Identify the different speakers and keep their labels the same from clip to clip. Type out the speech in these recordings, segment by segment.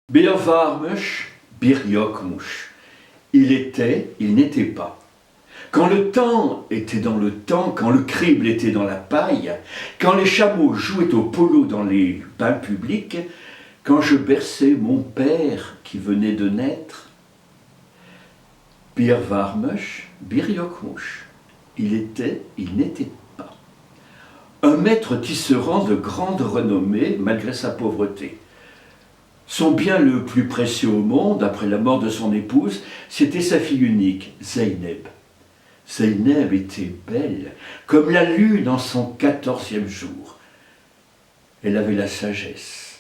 Speaker 1: Bir varmış, bir yokmuş. Il était, il n'était pas. Quand le temps était dans le temps, quand le crible était dans la paille, quand les chameaux jouaient au polo dans les bains publics, quand je berçais mon père qui venait de naître, bir varmış, bir yokmuş. Il était, il n'était pas. Un maître tisserand de grande renommée malgré sa pauvreté. Son bien le plus précieux au monde, après la mort de son épouse, c'était sa fille unique, Zeynep. Zeynep était belle, comme la lune en son 14e jour. Elle avait la sagesse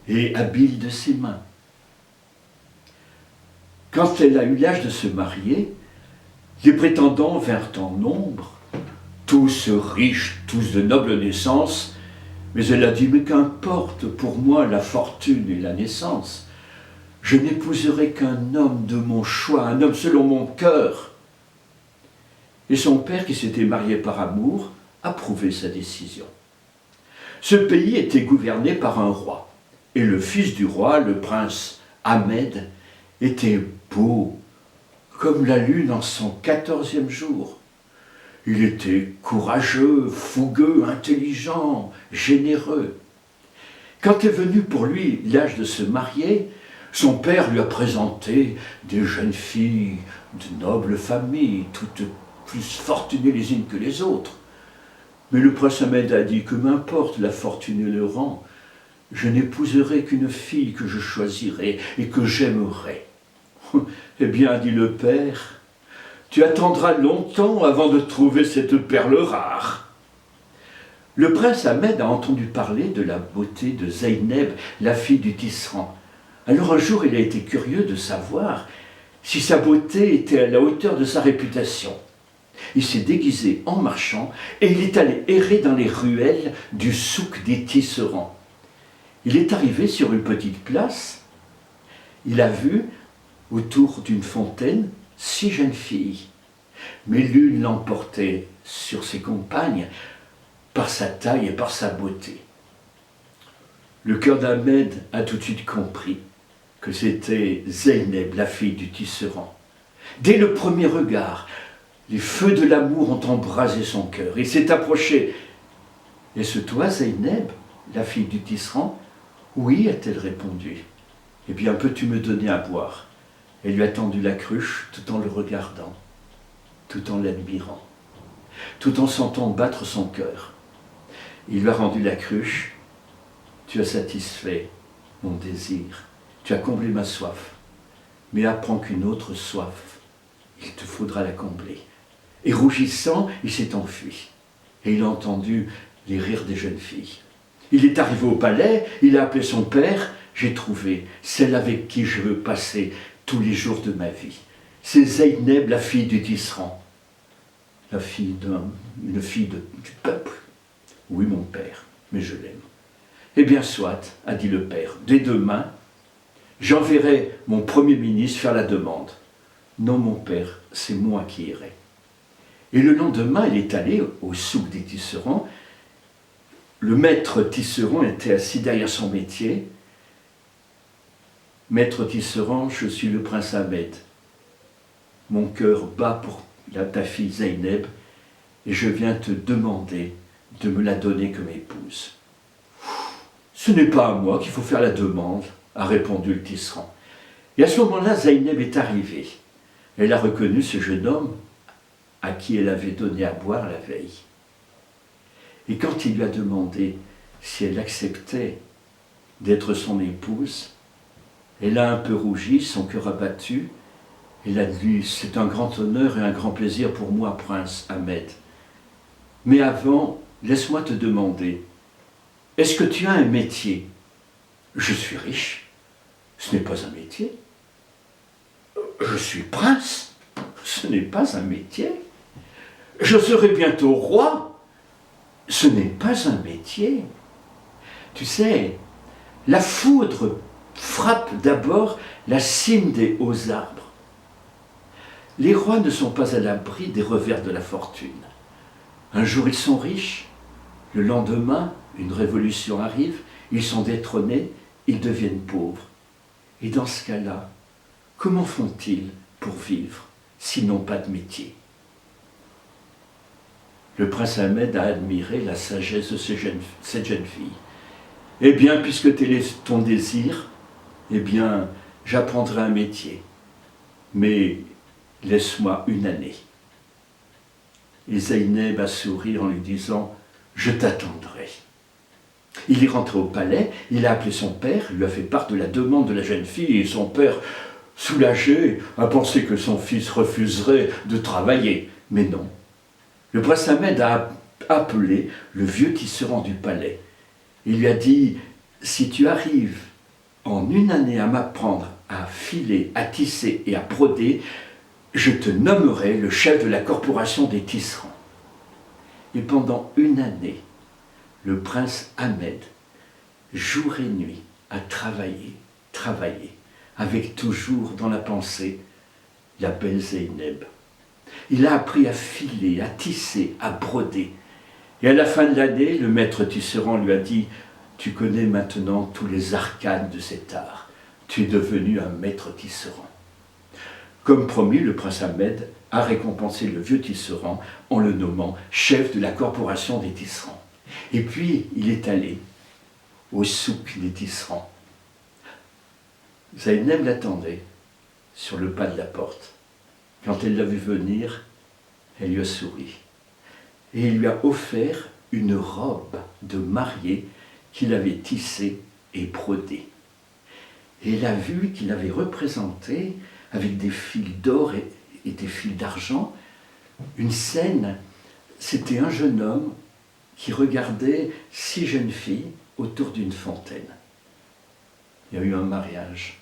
Speaker 1: et habile de ses mains. Quand elle a eu l'âge de se marier, les prétendants vinrent en nombre, tous riches, tous de noble naissance, mais elle a dit, mais qu'importe pour moi la fortune et la naissance, je n'épouserai qu'un homme de mon choix, un homme selon mon cœur. Et son père, qui s'était marié par amour, approuvait sa décision. Ce pays était gouverné par un roi, et le fils du roi, le prince Ahmed, était beau, comme la lune en son 14e jour. Il était courageux, fougueux, intelligent, généreux. Quand est venu pour lui l'âge de se marier, son père lui a présenté des jeunes filles de noble famille, toutes plus fortunées les unes que les autres. Mais le prince Ahmed a dit que m'importe la fortune et le rang, je n'épouserai qu'une fille que je choisirai et que j'aimerai. Eh bien, dit le père, tu attendras longtemps avant de trouver cette perle rare. Le prince Ahmed a entendu parler de la beauté de Zeynep, la fille du tisserand. Alors un jour, il a été curieux de savoir si sa beauté était à la hauteur de sa réputation. Il s'est déguisé en marchand et il est allé errer dans les ruelles du souk des tisserands. Il est arrivé sur une petite place. Il a vu, autour d'une fontaine, 6 jeunes filles. Mais l'une l'emportait sur ses compagnes par sa taille et par sa beauté. Le cœur d'Ahmed a tout de suite compris que c'était Zeynep, la fille du tisserand. Dès le premier regard, les feux de l'amour ont embrasé son cœur. Il s'est approché. « Est-ce toi, Zeynep, la fille du tisserand ?»« Oui, a-t-elle répondu. »« Eh bien, peux-tu me donner à boire ?» Elle lui a tendu la cruche tout en le regardant, tout en l'admirant, tout en sentant battre son cœur. Il lui a rendu la cruche. « Tu as satisfait mon désir, tu as comblé ma soif, mais apprends qu'une autre soif, il te faudra la combler. » Et rougissant, il s'est enfui. Et il a entendu les rires des jeunes filles. Il est arrivé au palais, il a appelé son père. « J'ai trouvé celle avec qui je veux passer tous les jours de ma vie. C'est Zeynep, la fille du tisserand. » « Une fille du peuple. »« Oui, mon père, mais je l'aime. »« Eh bien, soit, a dit le père, dès demain, j'enverrai mon premier ministre faire la demande. »« Non, mon père, c'est moi qui irai. » Et le lendemain, il est allé au souk des tisserands. Le maître tisserand était assis derrière son métier. « Maître tisserand, je suis le prince Ahmed. Mon cœur bat pour ta fille Zeynep et je viens te demander de me la donner comme épouse. »« Ce n'est pas à moi qu'il faut faire la demande, a répondu le tisserand. Et à ce moment-là, Zeynep est arrivée. Elle a reconnu ce jeune homme à qui elle avait donné à boire la veille. Et quand il lui a demandé si elle acceptait d'être son épouse, elle a un peu rougi, son cœur abattu. Elle a dit, c'est un grand honneur et un grand plaisir pour moi, prince Ahmed. Mais avant, laisse-moi te demander, est-ce que tu as un métier? Je suis riche. Ce n'est pas un métier. Je suis prince. Ce n'est pas un métier. Je serai bientôt roi. Ce n'est pas un métier. Tu sais, la foudre frappe d'abord la cime des hauts arbres. Les rois ne sont pas à l'abri des revers de la fortune. Un jour, ils sont riches. Le lendemain, une révolution arrive. Ils sont détrônés. Ils deviennent pauvres. Et dans ce cas-là, comment font-ils pour vivre s'ils n'ont pas de métier? Le prince Ahmed a admiré la sagesse de cette jeune fille. Eh bien, puisque tel est ton désir, eh bien, j'apprendrai un métier. Mais laisse-moi une année. Et Zeynep a souri en lui disant « Je t'attendrai ». Il est rentré au palais, il a appelé son père, lui a fait part de la demande de la jeune fille, et son père, soulagé, a pensé que son fils refuserait de travailler. Mais non. Le prince Ahmed a appelé le vieux tisserand du palais. Il lui a dit « Si tu arrives en une année à m'apprendre à filer, à tisser et à broder, je te nommerai le chef de la corporation des tisserands. » Et pendant une année, le prince Ahmed, jour et nuit, a travaillé, avec toujours dans la pensée la belle Zeynep. Il a appris à filer, à tisser, à broder. Et à la fin de l'année, le maître tisserand lui a dit « Tu connais maintenant tous les arcanes de cet art. Tu es devenu un maître tisserand. » Comme promis, le prince Ahmed a récompensé le vieux tisserand en le nommant chef de la corporation des tisserands. Et puis, il est allé au souk des tisserands. Zeynep l'attendait sur le pas de la porte. Quand elle l'a vu venir, elle lui a souri. Et il lui a offert une robe de mariée qu'il avait tissée et brodée. Et elle a vu qu'il avait représenté, avec des fils d'or et des fils d'argent, une scène. C'était un jeune homme qui regardait 6 jeunes filles autour d'une fontaine. Il y a eu un mariage.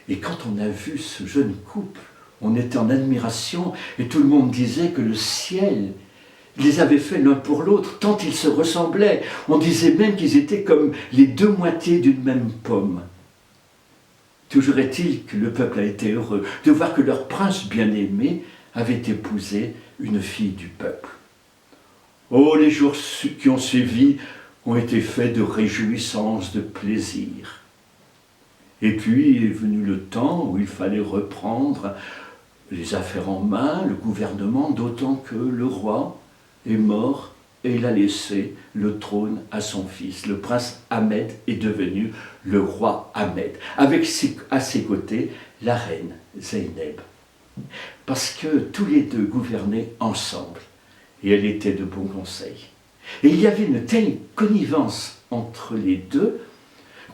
Speaker 1: Et quand on a vu ce jeune couple, on était en admiration et tout le monde disait que le ciel les avait faits l'un pour l'autre, tant ils se ressemblaient. On disait même qu'ils étaient comme les 2 moitiés d'une même pomme. Toujours est-il que le peuple a été heureux de voir que leur prince bien-aimé avait épousé une fille du peuple. Oh, les jours qui ont suivi ont été faits de réjouissance, de plaisir. Et puis est venu le temps où il fallait reprendre les affaires en main, le gouvernement, d'autant que le roi est mort et il a laissé le trône à son fils. Le prince Ahmed est devenu le roi Ahmed, avec à ses côtés la reine Zeynep. Parce que tous les deux gouvernaient ensemble et elle était de bons conseils. Et il y avait une telle connivence entre les deux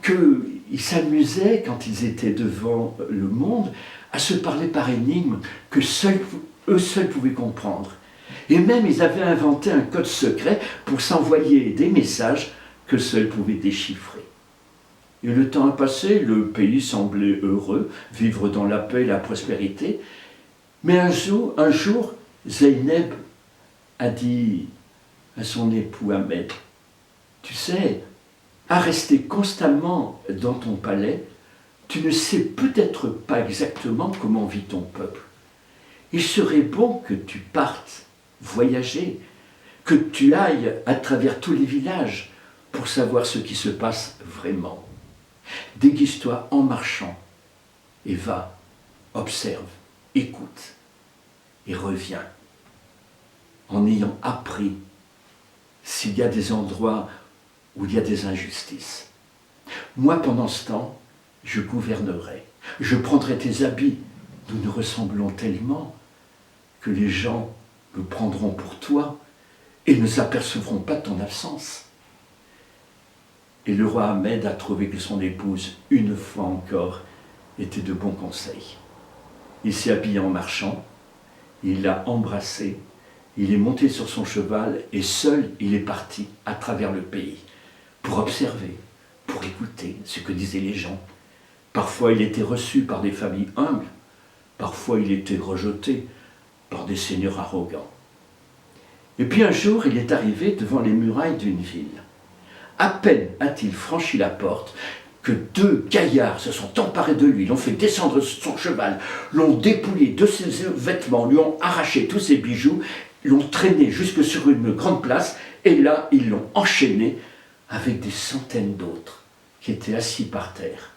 Speaker 1: qu'ils s'amusaient, quand ils étaient devant le monde, à se parler par énigmes que eux seuls pouvaient comprendre. Et même ils avaient inventé un code secret pour s'envoyer des messages que seuls pouvaient déchiffrer. Et le temps a passé, le pays semblait heureux, vivre dans la paix et la prospérité. Mais un jour, Zeynep a dit à son époux Ahmed, « Tu sais, à rester constamment dans ton palais, tu ne sais peut-être pas exactement comment vit ton peuple. Il serait bon que tu partes voyager, que tu ailles à travers tous les villages pour savoir ce qui se passe vraiment. Déguise-toi en marchant et va, observe, écoute et reviens en ayant appris s'il y a des endroits où il y a des injustices. Moi, pendant ce temps, je gouvernerai. Je prendrai tes habits. Nous nous ressemblons tellement que les gens me prendront pour toi et ne s'apercevront pas de ton absence. » Et le roi Ahmed a trouvé que son épouse, une fois encore, était de bons conseils. Il s'est habillé en marchant, il l'a embrassée, il est monté sur son cheval et seul il est parti à travers le pays pour observer, pour écouter ce que disaient les gens. Parfois il était reçu par des familles humbles, parfois il était rejeté par des seigneurs arrogants. Et puis un jour il est arrivé devant les murailles d'une ville. À peine a-t-il franchi la porte que 2 gaillards se sont emparés de lui, l'ont fait descendre son cheval, l'ont dépouillé de ses vêtements, lui ont arraché tous ses bijoux, l'ont traîné jusque sur une grande place, et là, ils l'ont enchaîné avec des centaines d'autres qui étaient assis par terre.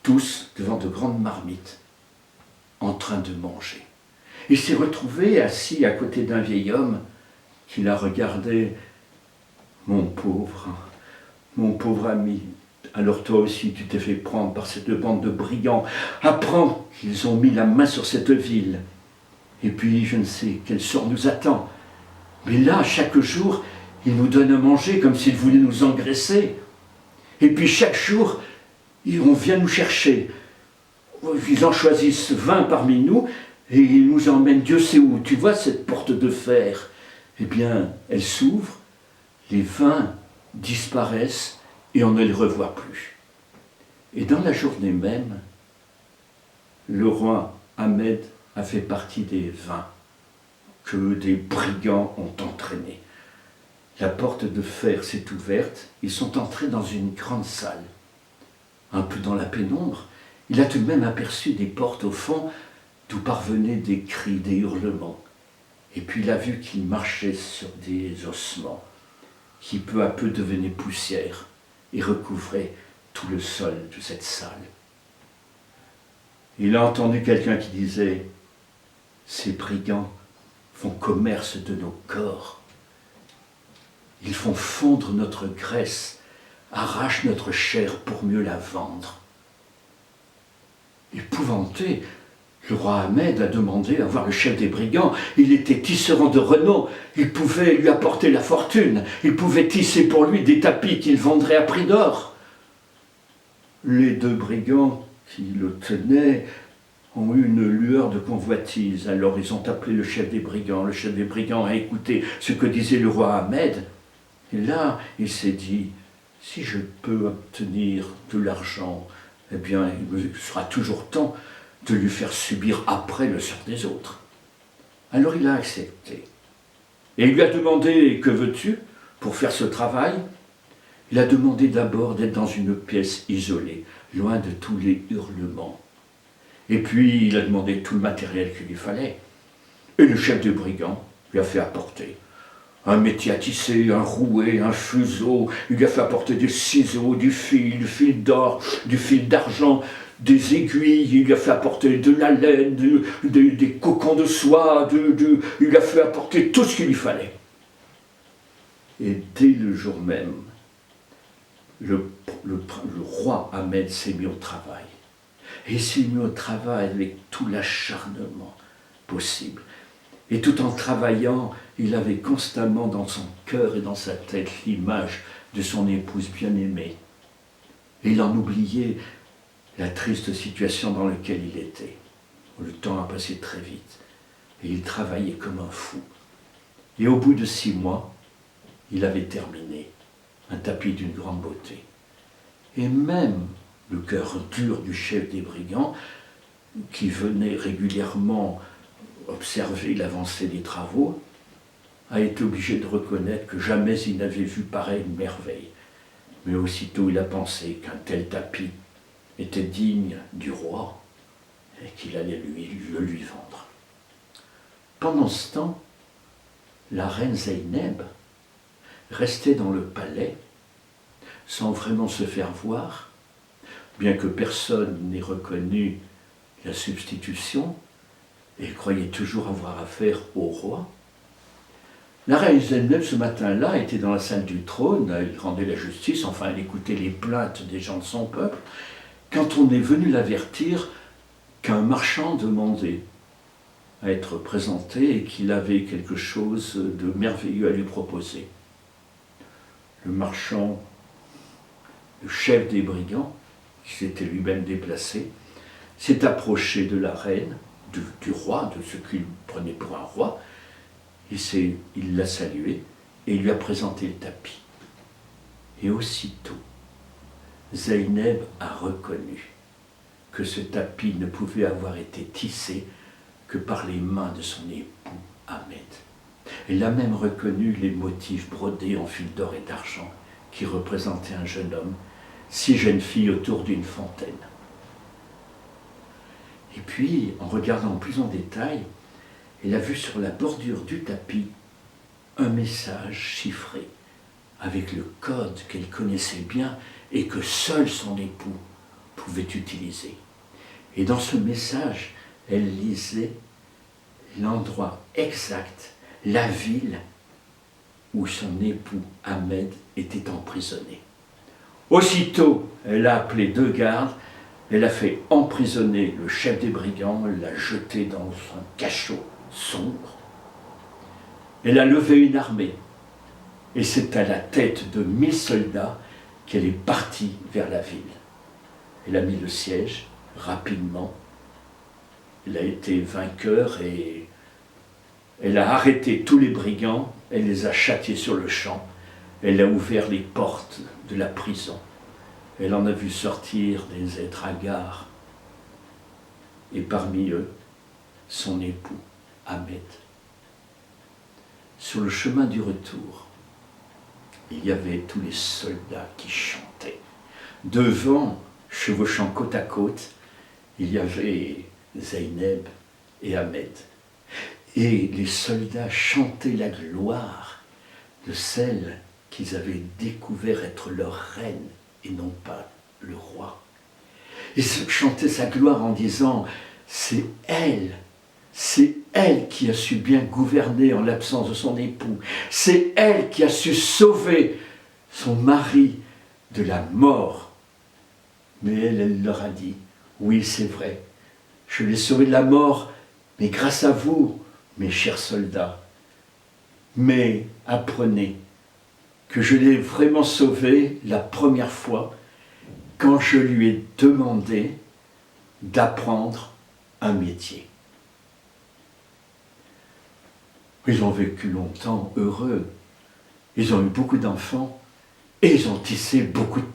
Speaker 1: tous devant de grandes marmites, en train de manger. Il s'est retrouvé assis à côté d'un vieil homme qui l'a regardé. Mon pauvre ami, alors toi aussi tu t'es fait prendre par cette bande de brigands. Apprends qu'ils ont mis la main sur cette ville. Et puis je ne sais quel sort nous attend. Mais là, chaque jour, ils nous donnent à manger comme s'ils voulaient nous engraisser. Et puis chaque jour, on vient nous chercher. Ils en choisissent 20 parmi nous et ils nous emmènent Dieu sait où. Tu vois cette porte de fer? Eh bien, elle s'ouvre, les 20 disparaissent et on ne les revoit plus. Et dans la journée même, le roi Ahmed a fait partie des 20 que des brigands ont entraînés. La porte de fer s'est ouverte, ils sont entrés dans une grande salle. Un peu dans la pénombre, il a tout de même aperçu des portes au fond d'où parvenaient des cris, des hurlements. Et puis il a vu qu'ils marchaient sur des ossements qui peu à peu devenaient poussière et recouvraient tout le sol de cette salle. Il a entendu quelqu'un qui disait « Ces brigands font commerce de nos corps. Ils font fondre notre graisse, arrachent notre chair pour mieux la vendre. » Épouvanté, le roi Ahmed a demandé à voir le chef des brigands. Il était tisserand de renom, il pouvait lui apporter la fortune, il pouvait tisser pour lui des tapis qu'il vendrait à prix d'or. Les 2 brigands qui le tenaient ont eu une lueur de convoitise. Alors ils ont appelé le chef des brigands. Le chef des brigands a écouté ce que disait le roi Ahmed. Et là, il s'est dit, si je peux obtenir de l'argent, eh bien, il sera toujours temps de lui faire subir après le sort des autres. Alors il a accepté. Et il lui a demandé, que veux-tu pour faire ce travail? Il a demandé d'abord d'être dans une pièce isolée, loin de tous les hurlements. Et puis il a demandé tout le matériel qu'il lui fallait. Et le chef des brigands lui a fait apporter un métier à tisser, un rouet, un fuseau. Il lui a fait apporter des ciseaux, du fil d'or, du fil d'argent, des aiguilles. Il lui a fait apporter de la laine, des cocons de soie. Il lui a fait apporter tout ce qu'il lui fallait. Et dès le jour même, le roi Ahmed s'est mis au travail. Et il s'est mis au travail avec tout l'acharnement possible. Et tout en travaillant, il avait constamment dans son cœur et dans sa tête l'image de son épouse bien-aimée. Et il en oubliait la triste situation dans laquelle il était. Le temps a passé très vite. Et il travaillait comme un fou. Et au bout de 6 mois, il avait terminé un tapis d'une grande beauté. Et même le cœur dur du chef des brigands, qui venait régulièrement observer l'avancée des travaux, a été obligé de reconnaître que jamais il n'avait vu pareille merveille. Mais aussitôt il a pensé qu'un tel tapis était digne du roi et qu'il allait le lui vendre. Pendant ce temps, la reine Zeynep restait dans le palais sans vraiment se faire voir, bien que personne n'ait reconnu la substitution, et croyait toujours avoir affaire au roi. La reine Zeynep, ce matin-là, était dans la salle du trône, elle rendait la justice, enfin elle écoutait les plaintes des gens de son peuple, quand on est venu l'avertir qu'un marchand demandait à être présenté et qu'il avait quelque chose de merveilleux à lui proposer. Le marchand, le chef des brigands, qui s'était lui-même déplacé, s'est approché de la reine, du roi, de ce qu'il prenait pour un roi. Il l'a salué et il lui a présenté le tapis. Et aussitôt, Zeynep a reconnu que ce tapis ne pouvait avoir été tissé que par les mains de son époux Ahmed. Elle a même reconnu les motifs brodés en fil d'or et d'argent qui représentaient un jeune homme, 6 jeunes filles autour d'une fontaine. Et puis, en regardant plus en détail, elle a vu sur la bordure du tapis un message chiffré, avec le code qu'elle connaissait bien et que seul son époux pouvait utiliser. Et dans ce message, elle lisait l'endroit exact, la ville où son époux Ahmed était emprisonné. Aussitôt, elle a appelé 2 gardes, elle a fait emprisonner le chef des brigands, elle l'a jeté dans un cachot sombre. Elle a levé une armée, et c'est à la tête de 1000 soldats qu'elle est partie vers la ville. Elle a mis le siège rapidement, elle a été vainqueur et elle a arrêté tous les brigands, elle les a châtiés sur le champ, elle a ouvert les portes de la prison, elle en a vu sortir des êtres hagards, et parmi eux, son époux, Ahmed. Sur le chemin du retour, il y avait tous les soldats qui chantaient. Devant, chevauchant côte à côte, il y avait Zeynep et Ahmed. Et les soldats chantaient la gloire de celle qu'ils avaient découvert être leur reine et non pas le roi. Ils chantaient sa gloire en disant « c'est elle qui a su bien gouverner en l'absence de son époux, c'est elle qui a su sauver son mari de la mort. » Mais elle leur a dit « oui, c'est vrai, je l'ai sauvé de la mort, mais grâce à vous, mes chers soldats. Mais apprenez que je l'ai vraiment sauvé la première fois quand je lui ai demandé d'apprendre un métier. » Ils ont vécu longtemps heureux, ils ont eu beaucoup d'enfants et ils ont tissé beaucoup de